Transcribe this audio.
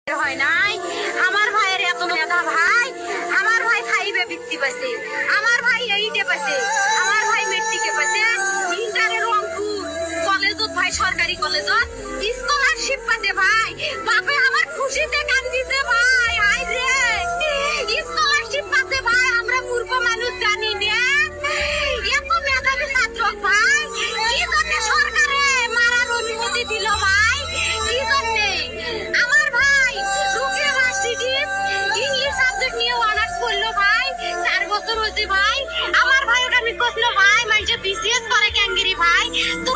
হয় নাই আমার ভাইয়ের এত মেধা ভাই। আমার ভাই ফাইভে বৃত্তি পাইছে, আমার ভাই এইটে পাইছে, আমার ভাই মেট্রিকে পাইছে, ইন্টারে রংপুর কলেজত ভাই সরকারি কলেজত স্কলারশিপ পাইছে ভাই। বাপে আমার খুশিতে কান্দিছে ভাই। আই রে স্কলারশিপ পাইছে ভাই। আমরা মূর্খ মানুষ জানি না এত মেধাবী ছাত্র ভাই কি জন্য সরকারে মারার অনুমতি দিল ভাই, কি জন্য? আমার ভাই রুকিয়া ভার্সিটি ইংলিশ সাবজেক্ট নিয়ে অনার্স করলো ভাই, 4 বছর হয়েছে ভাই। আমার ভাই ওকে আমি কইলো ভাই মাইজে বিসিএস করে ক্যাঙ্গেরি ভাই তোর